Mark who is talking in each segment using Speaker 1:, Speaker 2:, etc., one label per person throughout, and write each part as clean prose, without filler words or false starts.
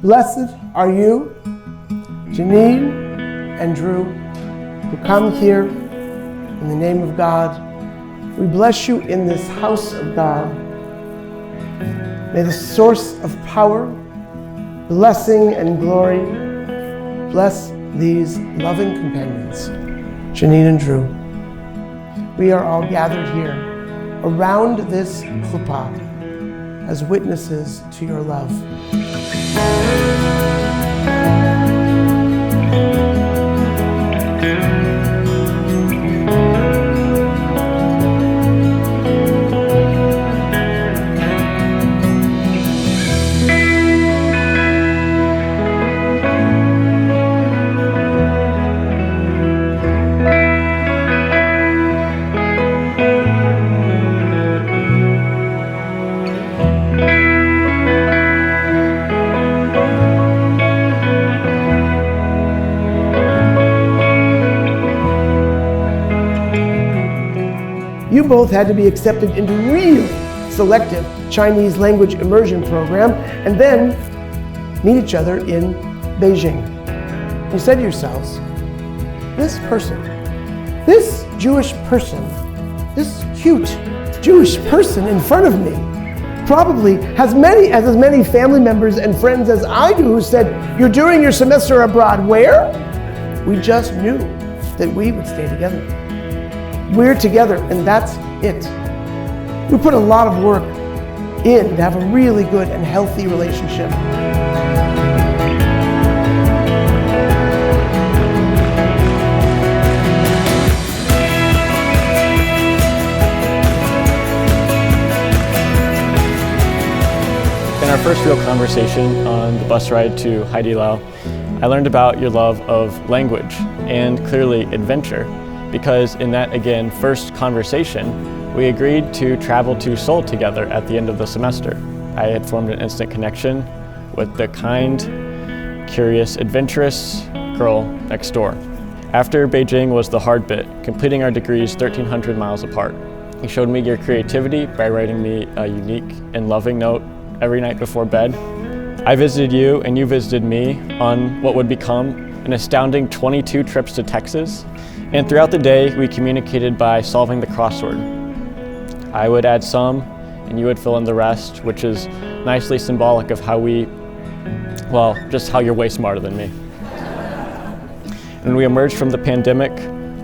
Speaker 1: Blessed are you, Janine and Drew, who come here in the name of God. We bless you in this house of God. May the source of power, blessing, and glory bless these loving companions, Janine and Drew. We are all gathered here around this chuppah as witnesses to your love. You both had to be accepted into really selective Chinese language immersion program and then meet each other in Beijing. You said to yourselves, this person, this Jewish person, this cute Jewish person in front of me probably has as many family members and friends as I do who said, you're doing your semester abroad where? We just knew that we would stay together. We're together, and that's it. We put a lot of work in to have a really good and healthy relationship.
Speaker 2: In our first real conversation on the bus ride to Haidilao, I learned about your love of language and clearly adventure. Because in that, again, first conversation, we agreed to travel to Seoul together at the end of the semester. I had formed an instant connection with the kind, curious, adventurous girl next door. After Beijing was the hard bit, completing our degrees 1,300 miles apart. You showed me your creativity by writing me a unique and loving note every night before bed. I visited you and you visited me on what would become an astounding 22 trips to Texas. And throughout the day, we communicated by solving the crossword. I would add some, and you would fill in the rest, which is nicely symbolic of how just how you're way smarter than me. When we emerged from the pandemic,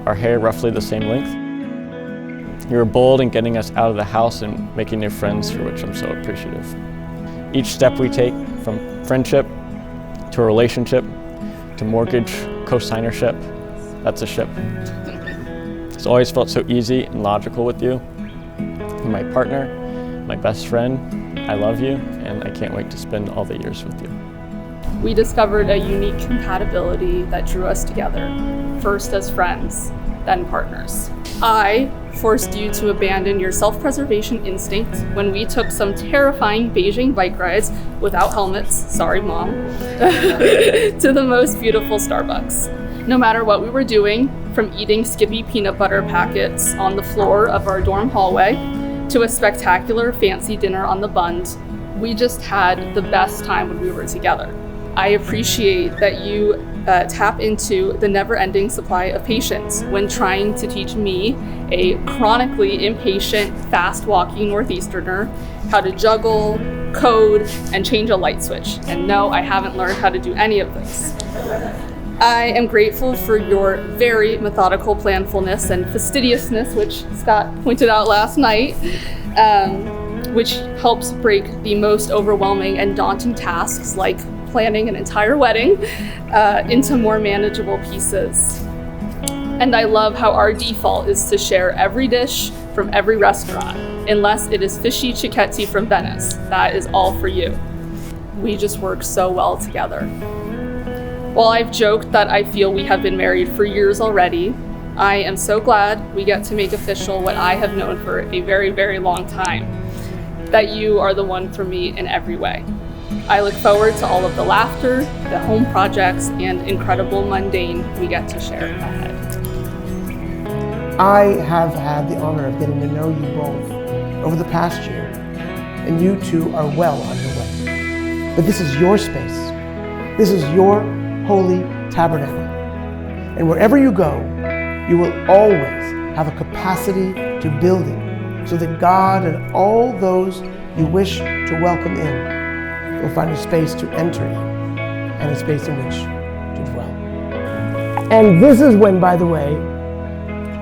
Speaker 2: our hair roughly the same length. You were bold in getting us out of the house and making new friends, for which I'm so appreciative. Each step we take, from friendship to a relationship to mortgage co-signership, that's a ship. It's always felt so easy and logical with you. You're my partner, my best friend. I love you, and I can't wait to spend all the years with you.
Speaker 3: We discovered a unique compatibility that drew us together, first as friends, then partners. I forced you to abandon your self-preservation instinct when we took some terrifying Beijing bike rides without helmets, sorry mom, to the most beautiful Starbucks. No matter what we were doing, from eating Skippy peanut butter packets on the floor of our dorm hallway to a spectacular fancy dinner on the Bund, we just had the best time when we were together. I appreciate that you tap into the never-ending supply of patience when trying to teach me, a chronically impatient, fast-walking Northeasterner, how to juggle, code, and change a light switch. And no, I haven't learned how to do any of this. I am grateful for your very methodical planfulness and fastidiousness, which Scott pointed out last night, which helps break the most overwhelming and daunting tasks like planning an entire wedding into more manageable pieces. And I love how our default is to share every dish from every restaurant, unless it is fishy cicchetti from Venice. That is all for you. We just work so well together. While I've joked that I feel we have been married for years already, I am so glad we get to make official what I have known for a very, very long time, that you are the one for me in every way. I look forward to all of the laughter, the home projects, and incredible mundane we get to share ahead.
Speaker 1: I have had the honor of getting to know you both over the past year, and you two are well underway. But this is your space, This is your holy tabernacle. And wherever you go, you will always have a capacity to building so that God and all those you wish to welcome in will find a space to enter in and a space in which to dwell. And this is when, by the way,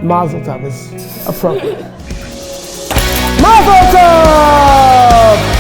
Speaker 1: Mazel Tov is appropriate. Mazel Tov!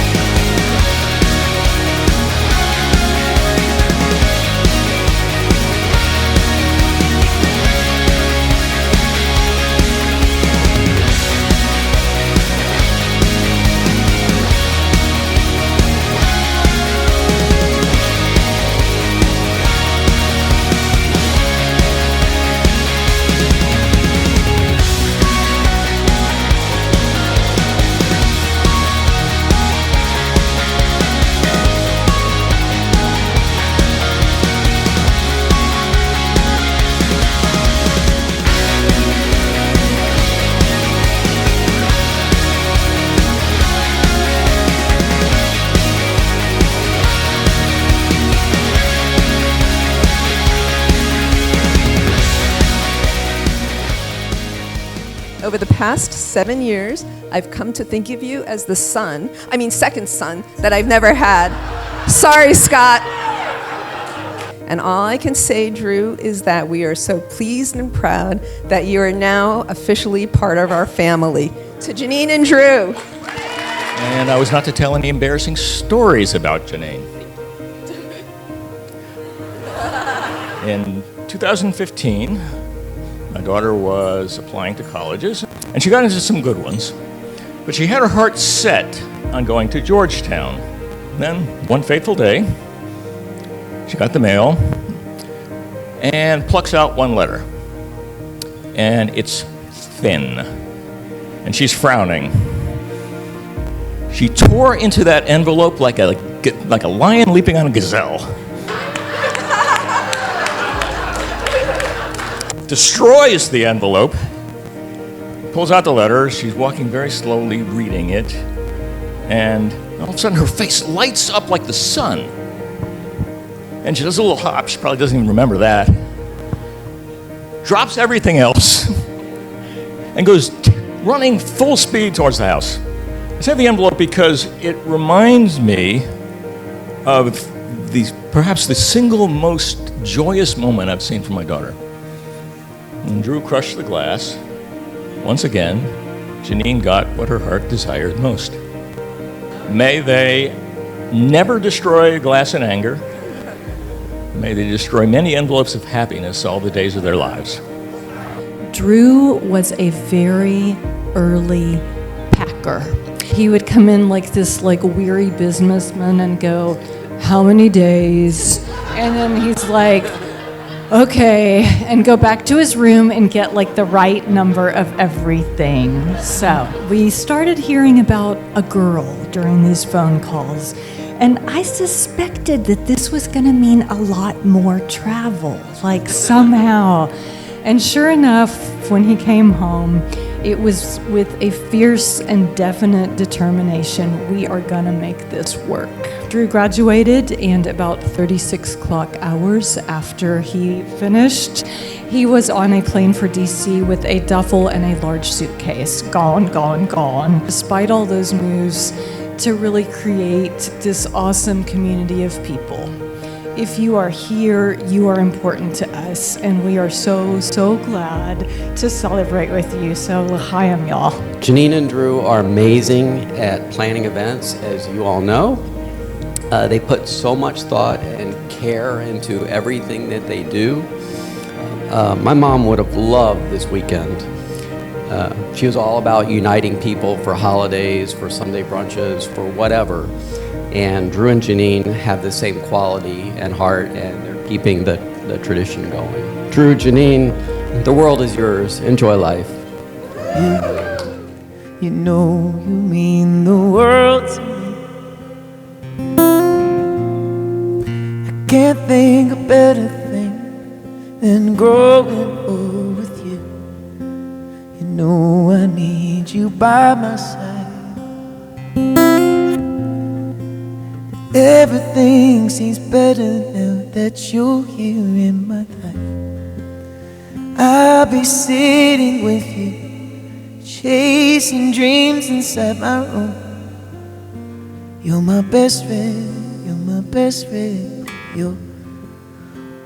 Speaker 4: Over the past 7 years, I've come to think of you as the second son that I've never had. Sorry, Scott. And all I can say, Drew, is that we are so pleased and proud that you are now officially part of our family. To Janine and Drew.
Speaker 5: And I was not to tell any embarrassing stories about Janine. In 2015, my daughter was applying to colleges, and she got into some good ones. But she had her heart set on going to Georgetown. Then, one fateful day, she got the mail and plucks out one letter. And it's thin. And she's frowning. She tore into that envelope like a lion leaping on a gazelle. Destroys the envelope, pulls out the letter. She's walking very slowly, reading it, and all of a sudden her face lights up like the sun. And she does a little hop. She probably doesn't even remember that. Drops everything else and goes running full speed towards the house. I say the envelope because it reminds me of perhaps the single most joyous moment I've seen from my daughter. When Drew crushed the glass, once again, Janine got what her heart desired most. May they never destroy glass in anger. May they destroy many envelopes of happiness all the days of their lives.
Speaker 6: Drew was a very early packer. He would come in like this weary businessman and go, "How many days?" And then he's like, "Okay," and go back to his room and get the right number of everything. So we started hearing about a girl during these phone calls, and I suspected that this was going to mean a lot more travel, somehow. And sure enough, when he came home, it was with a fierce and definite determination, we are going to make this work. Drew graduated, and about 36 clock hours after he finished, he was on a plane for DC with a duffel and a large suitcase. Gone, gone, gone. Despite all those moves, to really create this awesome community of people. If you are here, you are important to us, and we are so, so glad to celebrate with you. So, l'chaim, y'all.
Speaker 7: Janine and Drew are amazing at planning events, as you all know. They put so much thought and care into everything that they do. My mom would have loved this weekend. She was all about uniting people for holidays, for Sunday brunches, for whatever. And Drew and Janine have the same quality and heart, and they're keeping the tradition going. Drew, Janine, the world is yours. Enjoy life.
Speaker 8: You know you mean the world to me. I can't think of a better thing than growing old with you. You know I need you by my side. Everything seems better now that you're here in my life. I'll be sitting with you, chasing dreams inside my room. You're my best friend, you're my best friend. You're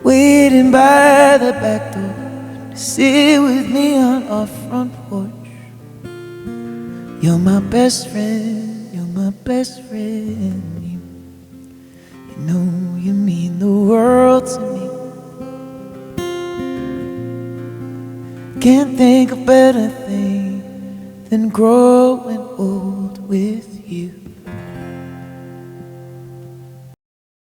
Speaker 8: waiting by the back door to sit with me on our front porch. You're my best friend, you're my best friend. You know you mean the world to me. Can't think of better thing than growing old with you.